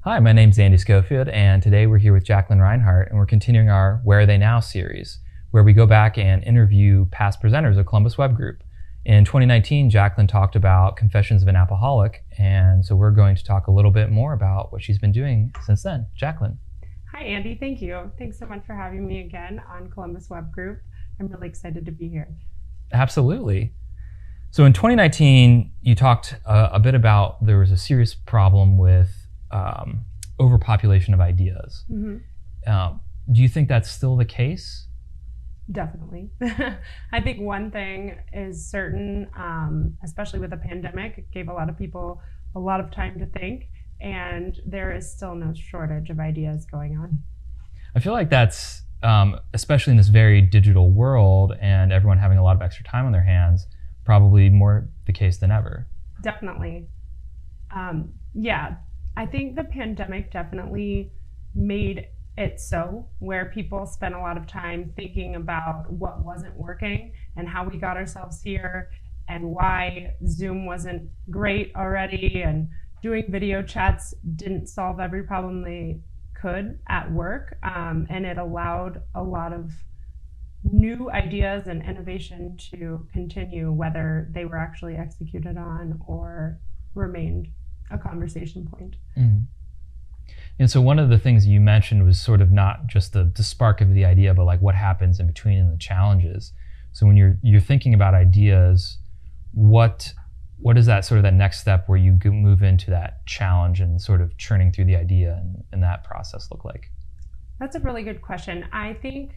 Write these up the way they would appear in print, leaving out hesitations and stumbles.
Hi, my name's Andy Schofield, and today we're here with Jacqueline Rinehardt, and we're continuing our Where Are They Now series, where we go back and interview past presenters of Columbus Web Group. In 2019, Jacqueline talked about Confessions of an Alcoholic, and so we're going to talk a little bit more about what she's been doing since then. Jacqueline. Hi, Andy. Thank you. Thanks so much for having me again on Columbus Web Group. I'm really excited to be here. Absolutely. So in 2019, you talked a bit about there was a serious problem with overpopulation of ideas. Mm-hmm. Do you think that's still the case? Definitely. I think one thing is certain, especially with the pandemic, it gave a lot of people a lot of time to think, and there is still no shortage of ideas going on. I feel like that's, especially in this very digital world and everyone having a lot of extra time on their hands, probably more the case than ever. Definitely. Yeah. I think the pandemic definitely made it so where people spent a lot of time thinking about what wasn't working and how we got ourselves here and why Zoom wasn't great already and doing video chats didn't solve every problem they could at work. And it allowed a lot of new ideas and innovation to continue, whether they were actually executed on or remained a conversation point. Mm-hmm. And so one of the things you mentioned was sort of not just the spark of the idea, but like what happens in between and the challenges. So when you're thinking about ideas, what is that sort of that next step where you move into that challenge and sort of churning through the idea and that process look like? That's a really good question. I think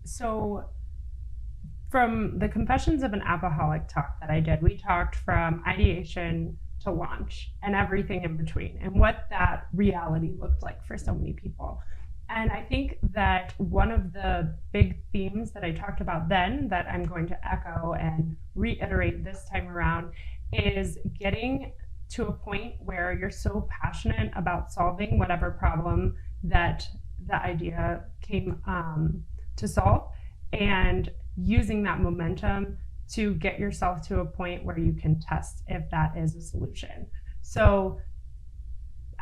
so. From the Confessions of an Alcoholic talk that I did, we talked from ideation to launch and everything in between and what that reality looked like for so many people. And I think that one of the big themes that I talked about then that I'm going to echo and reiterate this time around is getting to a point where you're so passionate about solving whatever problem that the idea came to solve, and using that momentum to get yourself to a point where you can test if that is a solution. So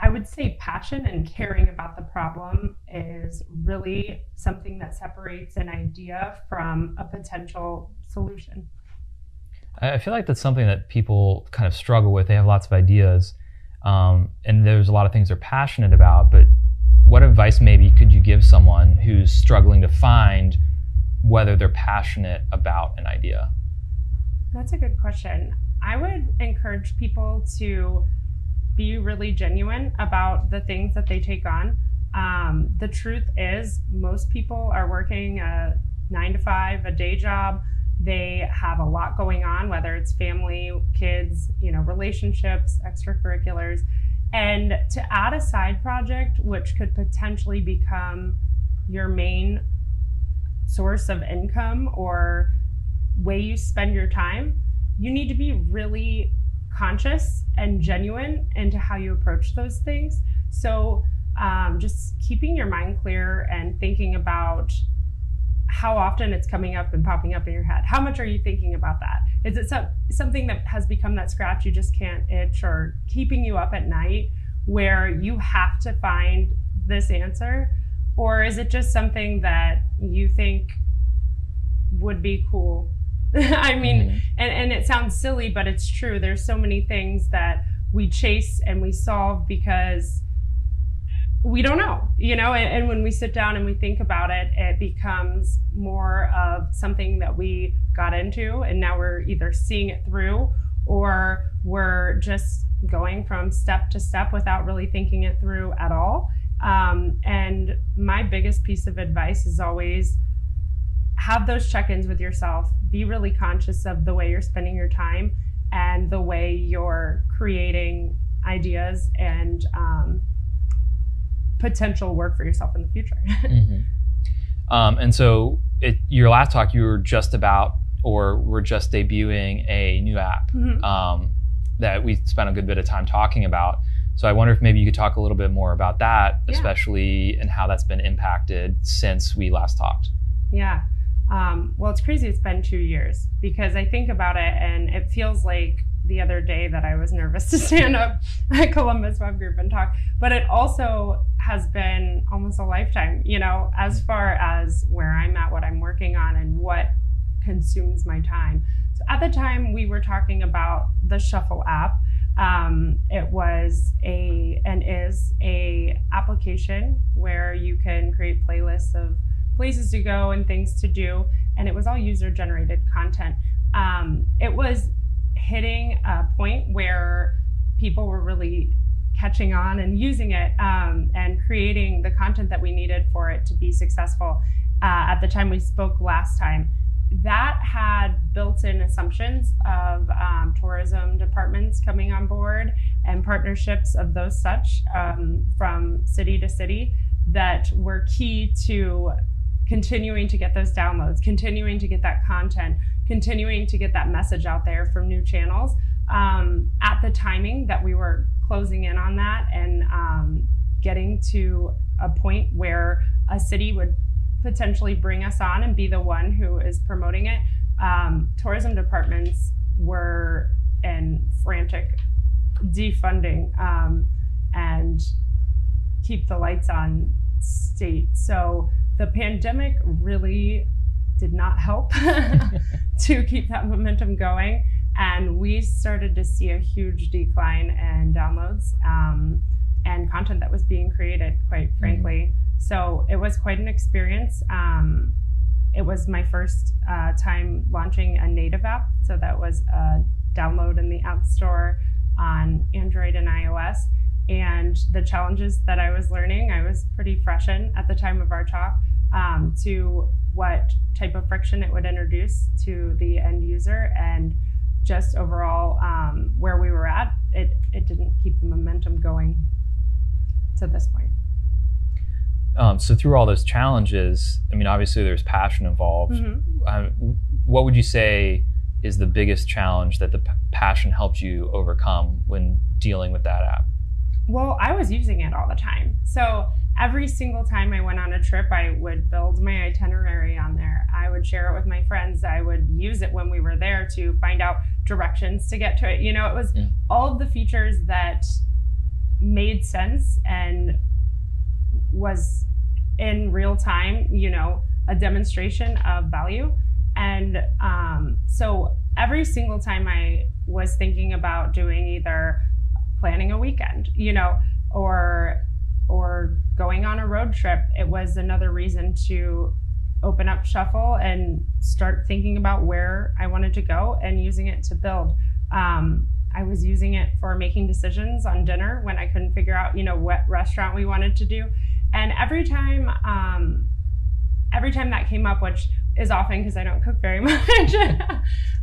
I would say passion and caring about the problem is really something that separates an idea from a potential solution. I feel like that's something that people kind of struggle with. They have lots of ideas, and there's a lot of things they're passionate about, but what advice maybe could you give someone who's struggling to find whether they're passionate about an idea? That's a good question. I would encourage people to be really genuine about the things that they take on. The truth is, most people are working a 9-to-5, a day job. They have a lot going on, whether it's family, kids, relationships, extracurriculars. And to add a side project, which could potentially become your main source of income or way you spend your time, you need to be really conscious and genuine into how you approach those things. So just keeping your mind clear and thinking about how often it's coming up and popping up in your head. How much are you thinking about that? Is it something that has become that scratch you just can't itch, or keeping you up at night where you have to find this answer? Or is it just something that you think would be cool? I mean, and it sounds silly, but it's true. There's so many things that we chase and we solve because we don't know, and when we sit down and we think about it, it becomes more of something that we got into and now we're either seeing it through or we're just going from step to step without really thinking it through at all. And my biggest piece of advice is always have those check-ins with yourself. Be really conscious of the way you're spending your time and the way you're creating ideas and potential work for yourself in the future. Mm-hmm. And so your last talk, you were just debuting a new app that we spent a good bit of time talking about. So I wonder if maybe you could talk a little bit more about that, especially and how that's been impacted since we last talked. Yeah. Well, it's crazy it's been 2 years, because I think about it and it feels like the other day that I was nervous to stand up at Columbus Web Group and talk, but it also has been almost a lifetime, as far as where I'm at, what I'm working on, and what consumes my time. So at the time we were talking about the Shuffle app. It was and is a application where you can create playlists of places to go and things to do, and it was all user-generated content. It was hitting a point where people were really catching on and using it, and creating the content that we needed for it to be successful. At the time we spoke last time, that had built-in assumptions of tourism departments coming on board and partnerships of those such, from city to city, that were key to continuing to get those downloads, continuing to get that content, continuing to get that message out there from new channels. At the timing that we were closing in on that and getting to a point where a city would potentially bring us on and be the one who is promoting it, tourism departments were in frantic defunding and keep the lights on state. So the pandemic really did not help to keep that momentum going. And we started to see a huge decline in downloads and content that was being created, quite frankly. So it was quite an experience. It was my first time launching a native app. So that was a download in the App Store on Android and iOS. And the challenges that I was learning, I was pretty fresh in at the time of our talk, to what type of friction it would introduce to the end user, and just overall where we were at, it didn't keep the momentum going to this point. So through all those challenges, I mean, obviously there's passion involved. Mm-hmm. What would you say is the biggest challenge that the passion helped you overcome when dealing with that app? Well, I was using it all the time. So every single time I went on a trip, I would build my itinerary on there. I would share it with my friends. I would use it when we were there to find out directions to get to it. It was all of the features that made sense and was in real time, a demonstration of value. And so every single time I was thinking about doing either planning a weekend, or going on a road trip, it was another reason to open up Shuffle and start thinking about where I wanted to go and using it to build. I was using it for making decisions on dinner when I couldn't figure out, what restaurant we wanted to do. And every time that came up, which is often because I don't cook very much,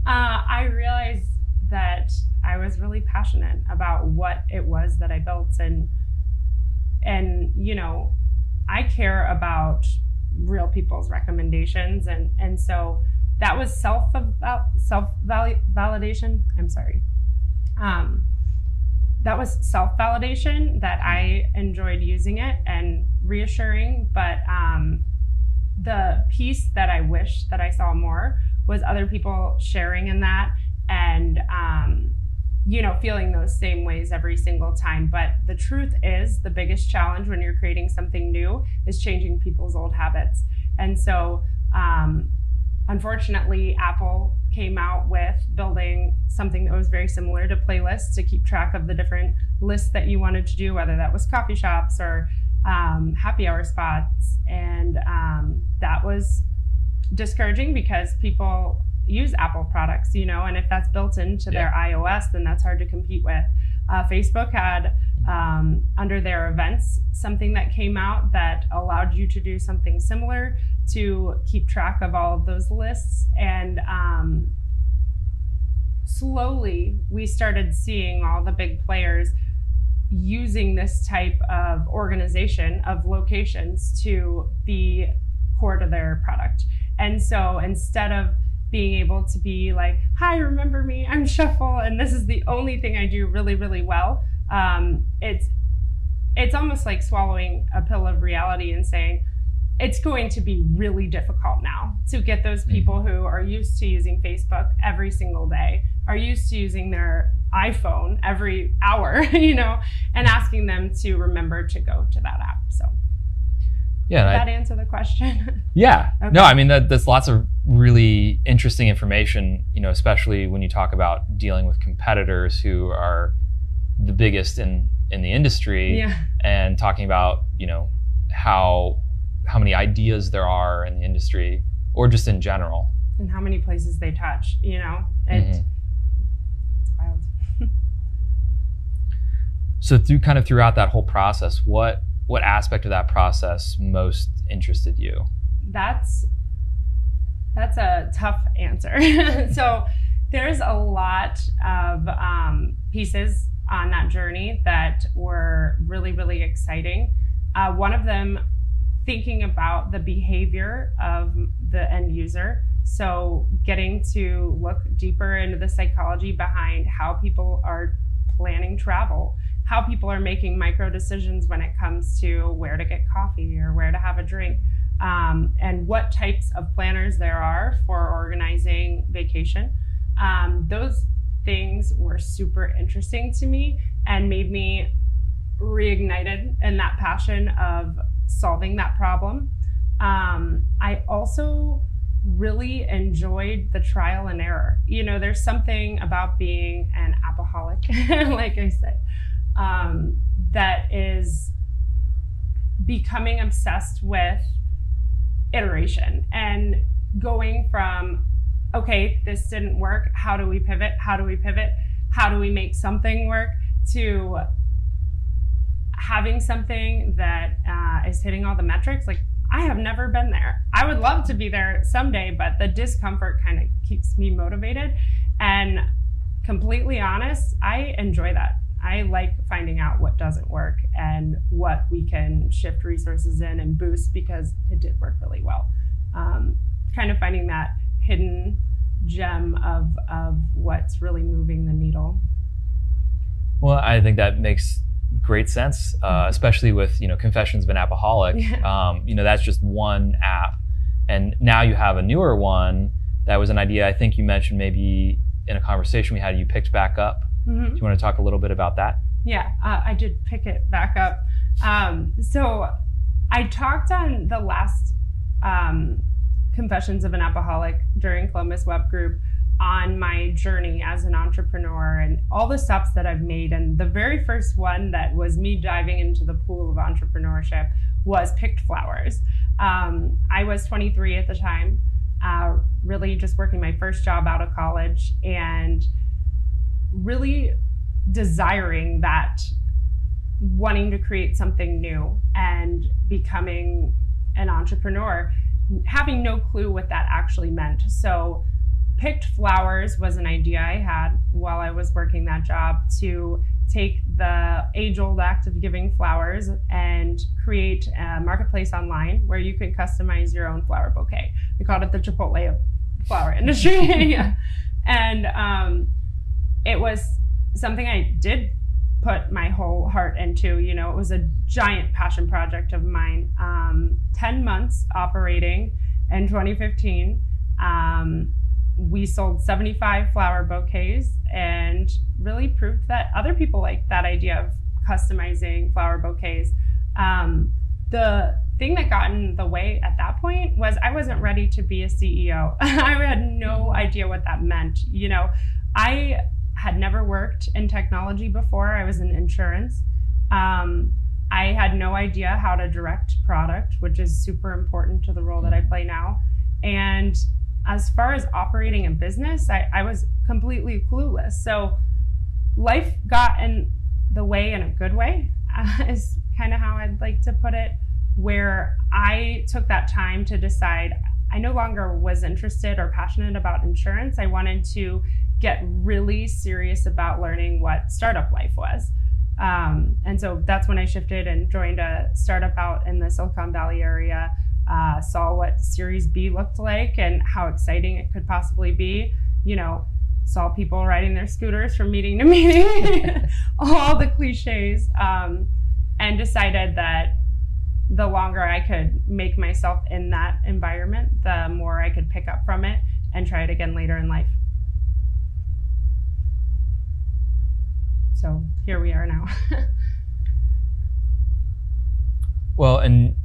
I realized that I was really passionate about what it was that I built, and I care about real people's recommendations, and so that was self-validation. I'm sorry. That was self-validation that I enjoyed using it and reassuring, but the piece that I wish that I saw more was other people sharing in that and feeling those same ways every single time. But the truth is, the biggest challenge when you're creating something new is changing people's old habits. And so unfortunately, Apple came out with building something that was very similar to playlists to keep track of the different lists that you wanted to do, whether that was coffee shops or happy hour spots. And that was discouraging because people use Apple products, and if that's built into their iOS, then that's hard to compete with. Facebook had, under their events, something that came out that allowed you to do something similar to keep track of all of those lists. And slowly, we started seeing all the big players using this type of organization of locations to be core to their product. And so instead of being able to be like, hi, remember me, I'm Shuffle, and this is the only thing I do really, really well. It's almost like swallowing a pill of reality and saying, it's going to be really difficult now to get those people who are used to using Facebook every single day, are used to using their iPhone every hour, and asking them to remember to go to that app. So yeah, did that answer the question? Yeah. Okay. No, I mean, that's lots of really interesting information, especially when you talk about dealing with competitors who are the biggest in the industry, Yeah. and talking about, how many ideas there are in the industry or just in general. And how many places they touch, it's wild. So throughout that whole process, what aspect of that process most interested you? That's a tough answer. So there's a lot of pieces on that journey that were really, really exciting. One of them, thinking about the behavior of the end user. So getting to look deeper into the psychology behind how people are planning travel, how people are making micro decisions when it comes to where to get coffee or where to have a drink, and what types of planners there are for organizing vacation. Those things were super interesting to me and made me reignited in that passion of solving that problem. I also really enjoyed the trial and error. There's something about being an appaholic, like I said, that is becoming obsessed with iteration and going from, okay, this didn't work. How do we pivot? How do we pivot? How do we make something work? To having something that is hitting all the metrics. Like, I have never been there. I would love to be there someday, but the discomfort kind of keeps me motivated. And completely honest, I enjoy that. I like finding out what doesn't work and what we can shift resources in and boost because it did work really well. Kind of finding that hidden gem of what's really moving the needle. Well, I think that makes great sense, especially with Confessions of an Appaholic. Yeah. That's just one app, and now you have a newer one that was an idea I think you mentioned maybe in a conversation we had. You picked back up. Mm-hmm. Do you want to talk a little bit about that? Yeah, I did pick it back up. So I talked on the last Confessions of an Appaholic during Columbus Web Group on my journey as an entrepreneur and all the steps that I've made. And the very first one that was me diving into the pool of entrepreneurship was picked flowers. I was 23 at the time, really just working my first job out of college and really desiring that, wanting to create something new and becoming an entrepreneur, having no clue what that actually meant. So picked flowers was an idea I had while I was working that job to take the age-old act of giving flowers and create a marketplace online where you could customize your own flower bouquet. We called it the Chipotle of flower industry. Yeah. And it was something I did put my whole heart into. It was a giant passion project of mine. 10 months operating in 2015. We sold 75 flower bouquets and really proved that other people like that idea of customizing flower bouquets. The thing that got in the way at that point was I wasn't ready to be a CEO. I had no idea what that meant. I had never worked in technology before. I was in insurance. I had no idea how to direct product, which is super important to the role that I play now. And as far as operating a business, I was completely clueless. So life got in the way in a good way, is kind of how I'd like to put it, where I took that time to decide I no longer was interested or passionate about insurance. I wanted to get really serious about learning what startup life was. And so that's when I shifted and joined a startup out in the Silicon Valley area. Saw what Series B looked like and how exciting it could possibly be. Saw people riding their scooters from meeting to meeting, all the cliches, and decided that the longer I could make myself in that environment, the more I could pick up from it and try it again later in life. So here we are now. Well, and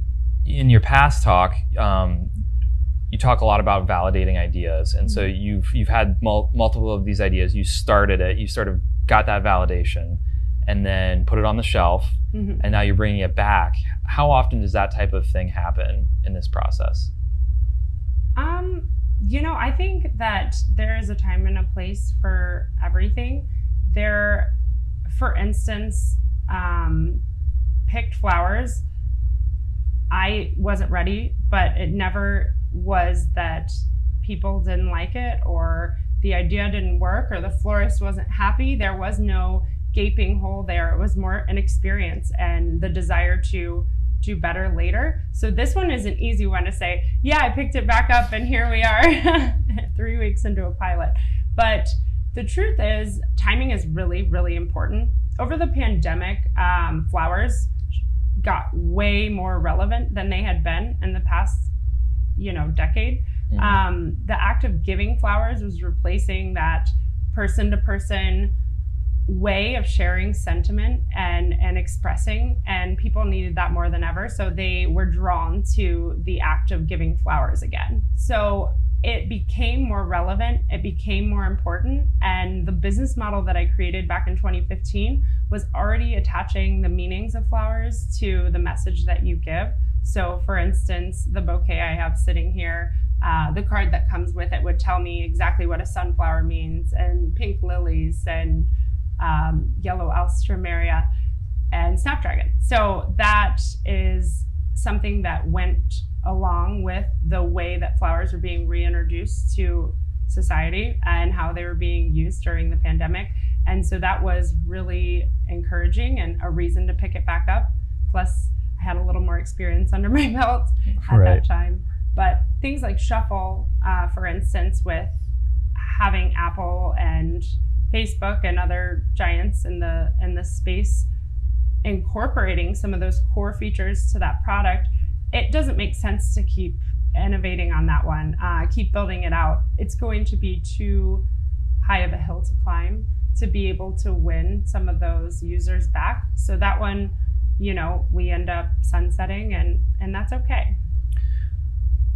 in your past talk, you talk a lot about validating ideas, and so you've had multiple of these ideas. You started it, you sort of got that validation, and then put it on the shelf, and now you're bringing it back. How often does that type of thing happen in this process? I think that there is a time and a place for everything. For instance, picked flowers, I wasn't ready, but it never was that people didn't like it or the idea didn't work or the florist wasn't happy. There was no gaping hole there. It was more an experience and the desire to do better later. So this one is an easy one to say, yeah, I picked it back up and here we are 3 weeks into a pilot. But the truth is timing is really, really important. Over the pandemic, flowers got way more relevant than they had been in the past, decade. The act of giving flowers was replacing that person-to-person way of sharing sentiment and expressing, and people needed that more than ever. So they were drawn to the act of giving flowers again. So it became more relevant, it became more important, and the business model that I created back in 2015 was already attaching the meanings of flowers to the message that you give. So for instance, the bouquet I have sitting here, the card that comes with it would tell me exactly what a sunflower means, and pink lilies, and yellow alstroemeria, and snapdragon. So that is something that went along with the way that flowers were being reintroduced to society and how they were being used during the pandemic. And so that was really encouraging and a reason to pick it back up. Plus, I had a little more experience under my belt at that time. But things like Shuffle, for instance, with having Apple and Facebook and other giants in the space incorporating some of those core features to that product, it doesn't make sense to keep innovating on that one, keep building it out. It's going to be too high of a hill to climb to be able to win some of those users back. So that one, we end up sunsetting, and that's okay.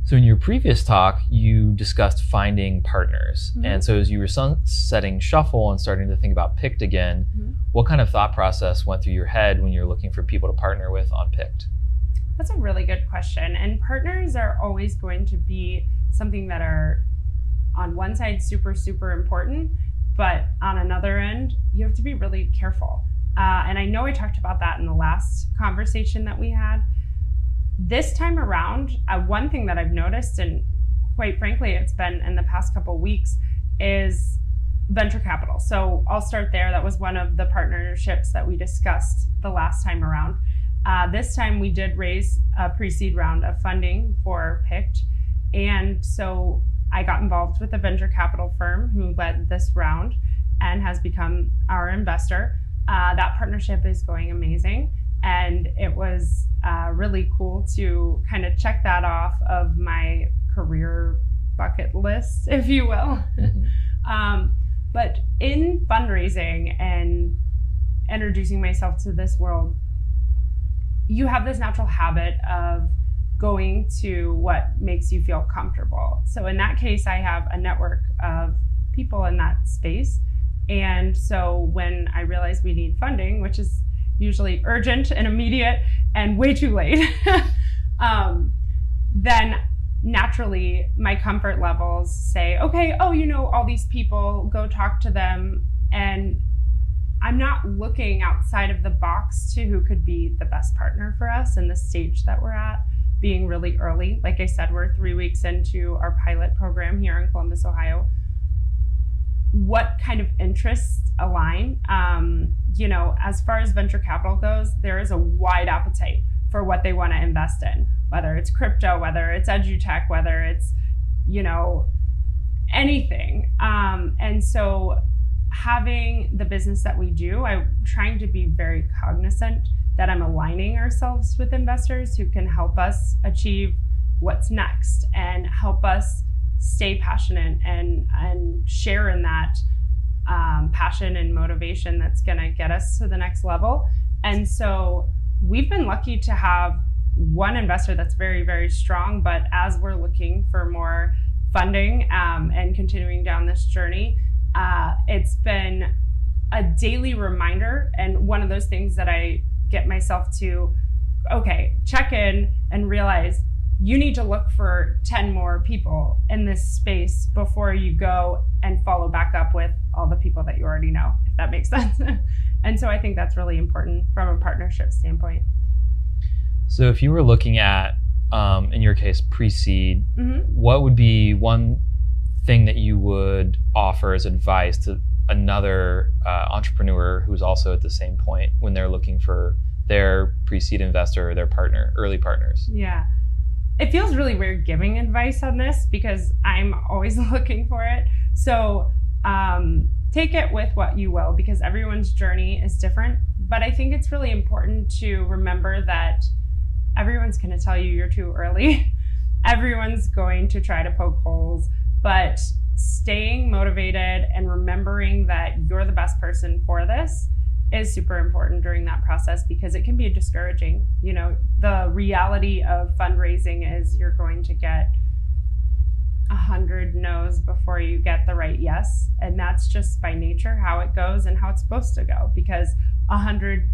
So in your previous talk, you discussed finding partners. And so as you were sunsetting Shuffle and starting to think about Picked again, what kind of thought process went through your head when you're looking for people to partner with on Picked? That's a really good question. And partners are always going to be something that are on one side super, super important, but on another end, you have to be really careful. And I know I talked about that in the last conversation that we had. This time around, one thing that I've noticed, and quite frankly, it's been in the past couple of weeks, is venture capital. So I'll start there. That was one of the partnerships that we discussed the last time around. This time we did raise a pre-seed round of funding for Picked. And so I got involved with a venture capital firm who led this round and has become our investor. That partnership is going amazing. And it was really cool to kind of check that off of my career bucket list, if you will. But in fundraising and introducing myself to this world, you have this natural habit of going to what makes you feel comfortable. So in that case, I have a network of people in that space. And so when I realized we need funding, which is usually urgent and immediate and way too late, then naturally my comfort levels say, okay, all these people, go talk to them. And I'm not looking outside of the box to who could be the best partner for us in the stage that we're at, being really early. Like I said, we're 3 weeks into our pilot program here in Columbus, Ohio. What kind of interests align? As far as venture capital goes, there is a wide appetite for what they want to invest in, whether it's crypto, whether it's edutech, whether it's, anything. And so having the business that we do, I'm trying to be very cognizant that I'm aligning ourselves with investors who can help us achieve what's next and help us stay passionate and share in that passion and motivation that's going to get us to the next level. And so we've been lucky to have one investor that's very, very strong, but as we're looking for more funding and continuing down this journey, it's been a daily reminder, and one of those things that I get myself to, okay, check in and realize you need to look for 10 more people in this space before you go and follow back up with all the people that you already know, if that makes sense. And so I think that's really important from a partnership standpoint. So if you were looking at, in your case, pre-seed, what would be one thing that you would offer as advice to another entrepreneur who's also at the same point when they're looking for their pre-seed investor or their partner, early partners? Yeah. It feels really weird giving advice on this because I'm always looking for it. So take it with what you will, because everyone's journey is different. But I think it's really important to remember that everyone's going to tell you you're too early. Everyone's going to try to poke holes, but staying motivated and remembering that you're the best person for this is super important during that process, because it can be discouraging. You know, the reality of fundraising is you're going to get 100 no's before you get the right yes. And that's just by nature how it goes and how it's supposed to go, because 100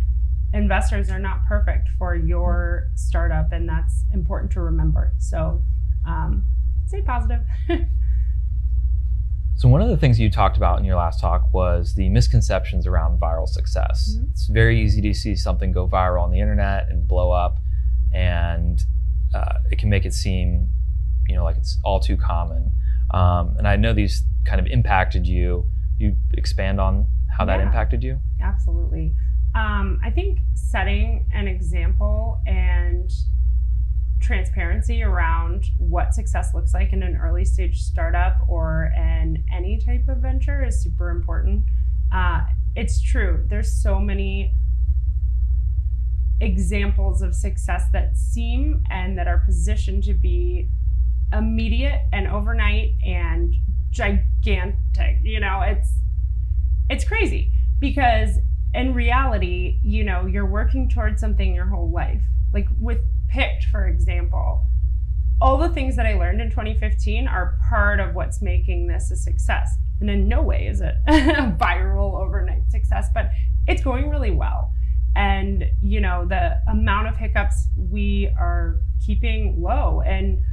investors are not perfect for your startup, and that's important to remember. So stay positive. So one of the things you talked about in your last talk was the misconceptions around viral success. It's very easy to see something go viral on the internet and blow up, and it can make it seem, like it's all too common. And I know these kind of impacted you. You expand on how that impacted you? Absolutely. I think setting an example and transparency around what success looks like in an early stage startup or in any type of venture is super important. It's true. There's so many examples of success that seem and that are positioned to be immediate and overnight and gigantic. It's crazy, because in reality, you're working towards something your whole life. Like with Picked, for example, all the things that I learned in 2015 are part of what's making this a success. And in no way is it a viral overnight success, but it's going really well. And, the amount of hiccups we are keeping low and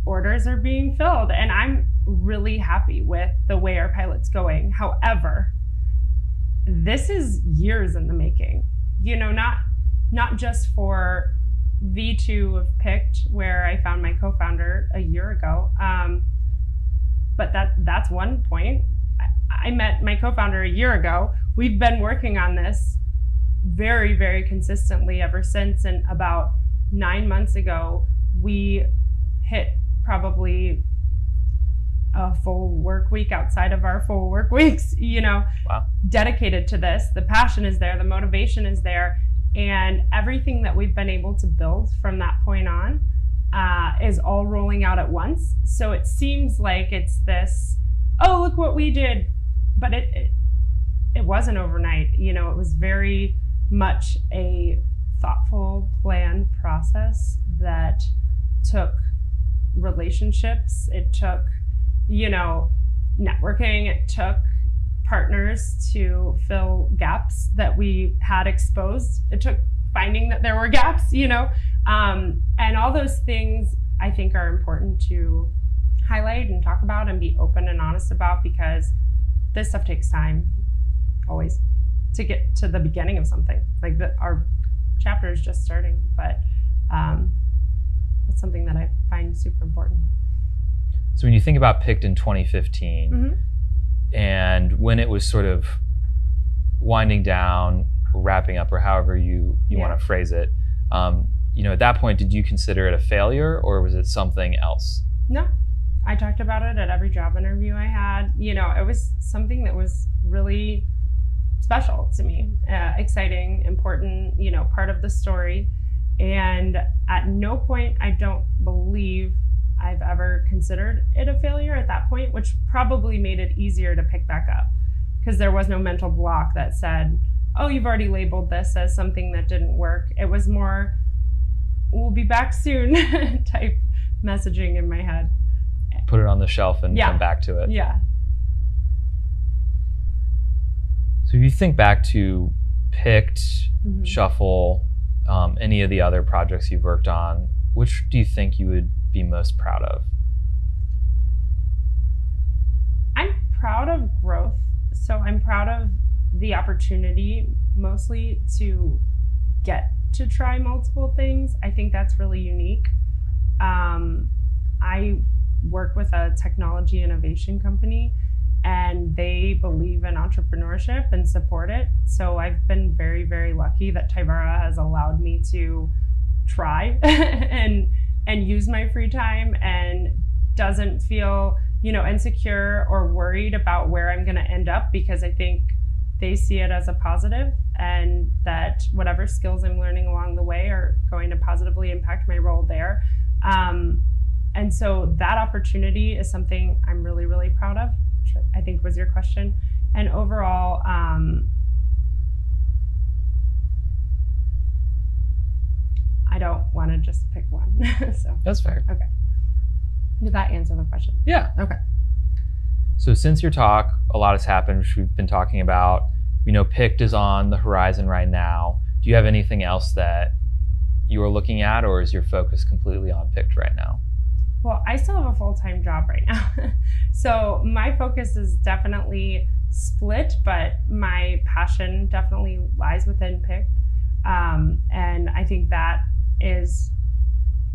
orders are being filled. And I'm really happy with the way our pilot's going. However, this is years in the making, not just for V2 of Picked, where I found my co-founder a year ago. But that's one point. I met my co-founder a year ago. We've been working on this very, very consistently ever since. And about 9 months ago, we hit probably a full work week outside of our full work weeks, Wow. Dedicated to this. The passion is there, the motivation is there, and everything that we've been able to build from that point on is all rolling out at once. So it seems like it's this, oh, look what we did, but it wasn't overnight. It was very much a thoughtful, planned process that took relationships. It took networking. It took partners to fill gaps that we had exposed. It took finding that there were gaps, and all those things I think are important to highlight and talk about and be open and honest about, because this stuff takes time always to get to the beginning of something. Like our chapter is just starting, but it's something that I find super important. So when you think about Picked in 2015, and when it was sort of winding down, wrapping up, or however you want to phrase it, at that point, did you consider it a failure, or was it something else? No, I talked about it at every job interview I had. It was something that was really special to me, exciting, important, part of the story. And at no point, I don't believe I've ever considered it a failure at that point, which probably made it easier to pick back up. because there was no mental block that said, oh, you've already labeled this as something that didn't work. It was more, we'll be back soon type messaging in my head. Put it on the shelf and come back to it. Yeah. So if you think back to Picked, Shuffle, any of the other projects you've worked on, which do you think you would be most proud of? I'm proud of growth. So I'm proud of the opportunity mostly to get to try multiple things. I think that's really unique. I work with a technology innovation company, and they believe in entrepreneurship and support it. So I've been very, very lucky that Tyvara has allowed me to try and use my free time, and doesn't feel, insecure or worried about where I'm going to end up, because I think they see it as a positive, and that whatever skills I'm learning along the way are going to positively impact my role there. And so that opportunity is something I'm really, really proud of, which I think was your question. And overall, I don't want to just pick one. So that's fair. Okay. Did that answer the question? Yeah. Okay. So since your talk, a lot has happened, which we've been talking about. We know Picked is on the horizon right now. Do you have anything else that you are looking at, or is your focus completely on Picked right now? Well, I still have a full-time job right now. So my focus is definitely split, but my passion definitely lies within Picked. And I think that is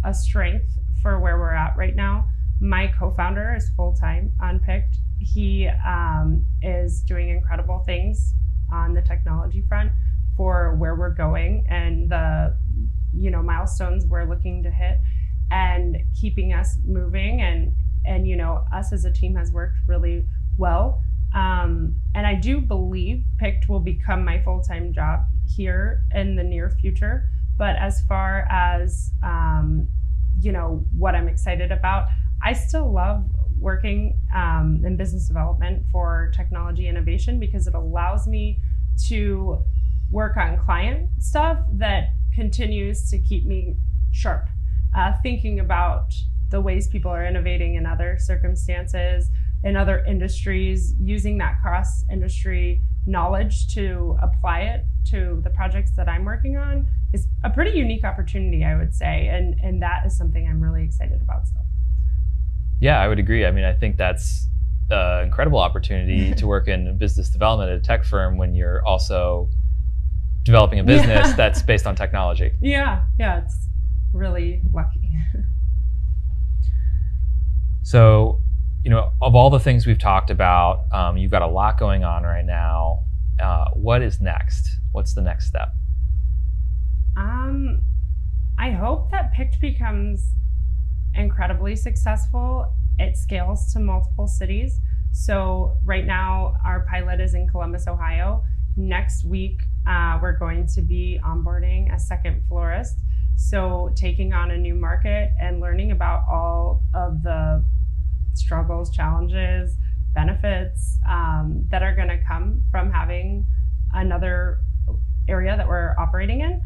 a strength for where we're at right now. My co-founder is full-time on Picked. He is doing incredible things on the technology front for where we're going and the milestones we're looking to hit, and keeping us moving, and us as a team has worked really well. And I do believe Picked will become my full-time job here in the near future. But as far as what I'm excited about, I still love working in business development for technology innovation, because it allows me to work on client stuff that continues to keep me sharp, thinking about the ways people are innovating in other circumstances, in other industries, using that cross-industry knowledge to apply it to the projects that I'm working on is a pretty unique opportunity, I would say. And that is something I'm really excited about still. Yeah, I would agree. I mean, I think that's an incredible opportunity to work in business development at a tech firm when you're also developing a business that's based on technology. Yeah, it's really lucky. So, of all the things we've talked about, you've got a lot going on right now. What is next? What's the next step? I hope that Picked becomes incredibly successful. It scales to multiple cities. So right now, our pilot is in Columbus, Ohio. Next week, we're going to be onboarding a second florist. So taking on a new market and learning about all of the struggles, challenges, benefits that are going to come from having another area that we're operating in.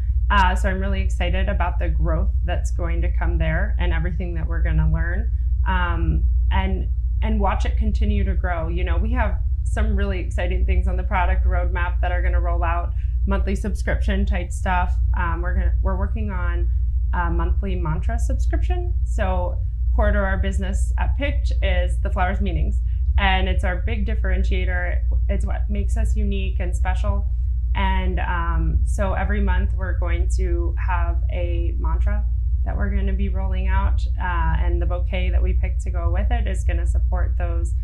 So I'm really excited about the growth that's going to come there and everything that we're going to learn, and watch it continue to grow. We have some really exciting things on the product roadmap that are going to roll out, monthly subscription type stuff. We're working on a monthly mantra subscription. So core to our business at Picked is the flowers meanings, and it's our big differentiator. It's what makes us unique and special. And so every month we're going to have a mantra that we're going to be rolling out, and the bouquet that we picked to go with it is going to support those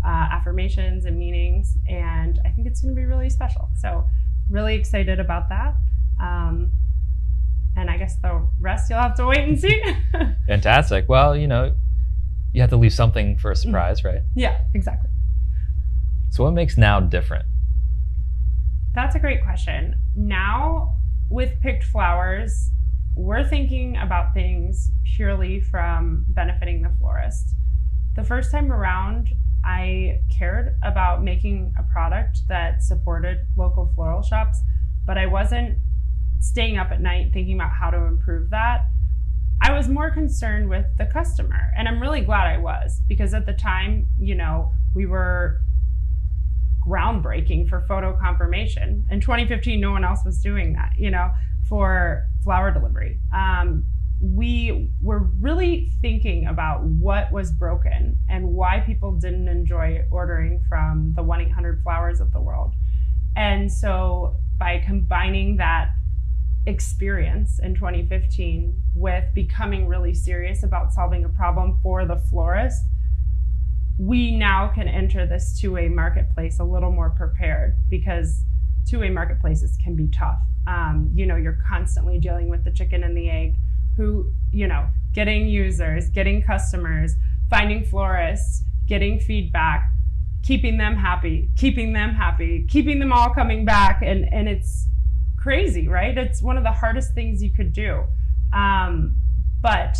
affirmations and meanings, and I think it's going to be really special. So really excited about that. And I guess the rest you'll have to wait and see. Fantastic. Well, you have to leave something for a surprise, right? Yeah, exactly. So what makes now different? That's a great question. Now, with Picked Flowers, we're thinking about things purely from benefiting the florist. The first time around, I cared about making a product that supported local floral shops, but I wasn't staying up at night thinking about how to improve that. I was more concerned with the customer, and I'm really glad I was, because at the time, we were groundbreaking for photo confirmation. In 2015, no one else was doing that, for flower delivery. We were really thinking about what was broken and why people didn't enjoy ordering from the 1-800-Flowers of the world. And so by combining that experience in 2015 with becoming really serious about solving a problem for the florist, we now can enter this two-way marketplace a little more prepared, because two-way marketplaces can be tough. You're constantly dealing with the chicken and the egg, who, getting users, getting customers, finding florists, getting feedback, keeping them happy, keeping them all coming back. And it's crazy, right? It's one of the hardest things you could do. But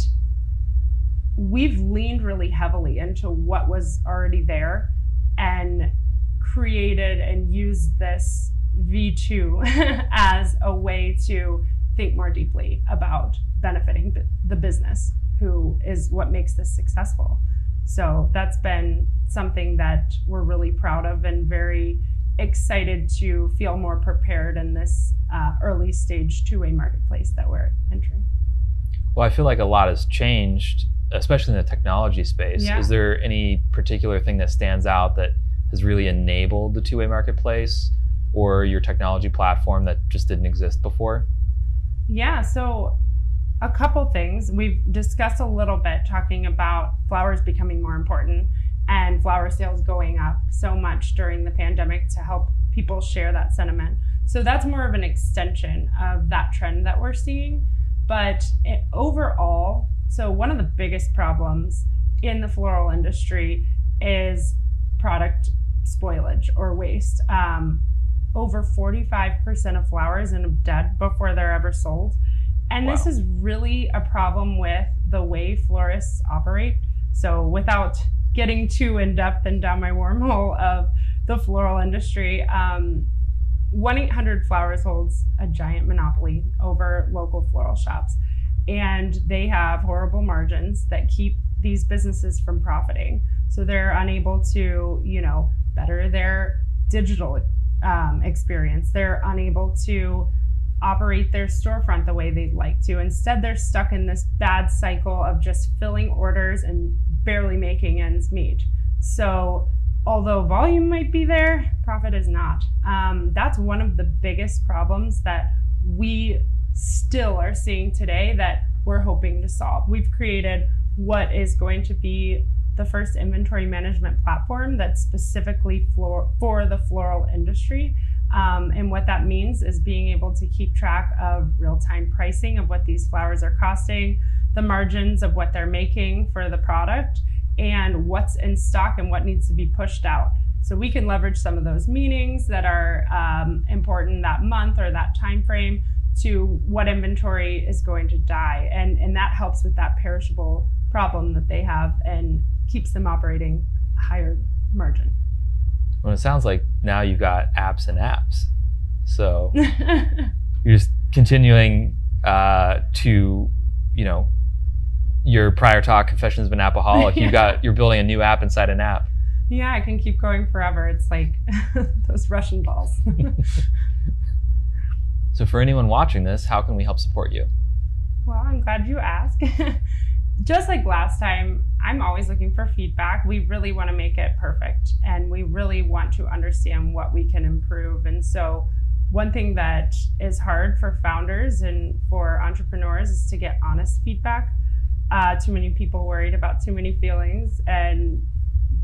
we've leaned really heavily into what was already there and created and used this V2 as a way to think more deeply about benefiting the business, who is what makes this successful. So that's been something that we're really proud of and very excited to feel more prepared in this early stage two-way marketplace that we're entering. Well, I feel like a lot has changed, especially in the technology space. Yeah. Is there any particular thing that stands out that has really enabled the two-way marketplace, or your technology platform that just didn't exist before? Yeah, so a couple things. We've discussed a little bit talking about flowers becoming more important and flower sales going up so much during the pandemic to help people share that sentiment. So that's more of an extension of that trend that we're seeing. But overall, so one of the biggest problems in the floral industry is product spoilage or waste. Over 45% of flowers end up dead before they're ever sold. And Wow. This is really a problem with the way florists operate. So without getting too in-depth and down my wormhole of the floral industry, 1-800-Flowers holds a giant monopoly over local floral shops. And they have horrible margins that keep these businesses from profiting. So they're unable to, better their digital experience. They're unable to operate their storefront the way they'd like to. Instead, they're stuck in this bad cycle of just filling orders and barely making ends meet. So although volume might be there, profit is not. That's one of the biggest problems that we still are seeing today that we're hoping to solve. We've created what is going to be the first inventory management platform that's specifically for the floral industry. And what that means is being able to keep track of real-time pricing of what these flowers are costing, the margins of what they're making for the product, and what's in stock and what needs to be pushed out. So we can leverage some of those meetings that are important that month or that time frame to what inventory is going to die. And that helps with that perishable problem that they have and keeps them operating higher margin. Well, it sounds like now you've got apps and apps. So you're just continuing to, your prior talk, Confessions of an Appaholic, Yeah. you're building a new app inside an app. Yeah, I can keep going forever. It's like those Russian balls. So for anyone watching this, how can we help support you? Well, I'm glad you asked. Just like last time, I'm always looking for feedback. We really want to make it perfect, and we really want to understand what we can improve. And so one thing that is hard for founders and for entrepreneurs is to get honest feedback. Too many people worried about too many feelings, and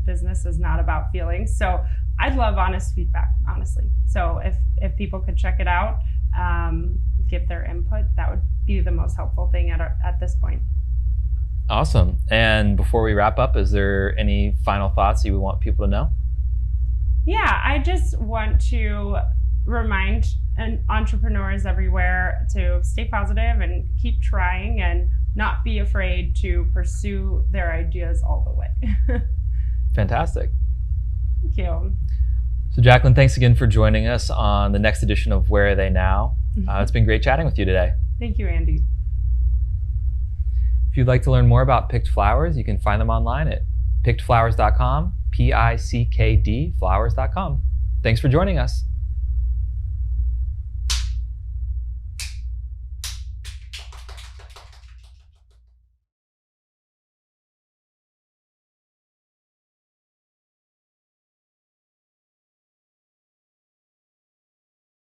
business is not about feelings. So I'd love honest feedback, honestly. So if people could check it out, give their input, that would be the most helpful thing at this point. Awesome. And before we wrap up, is there any final thoughts you would want people to know? Yeah, I just want to remind entrepreneurs everywhere to stay positive and keep trying and not be afraid to pursue their ideas all the way. Fantastic. Thank you. So Jacqueline, thanks again for joining us on the next edition of Where Are They Now? It's been great chatting with you today. Thank you, Andy. If you'd like to learn more about picked flowers, you can find them online at pickedflowers.com, PICKD flowers.com. Thanks for joining us.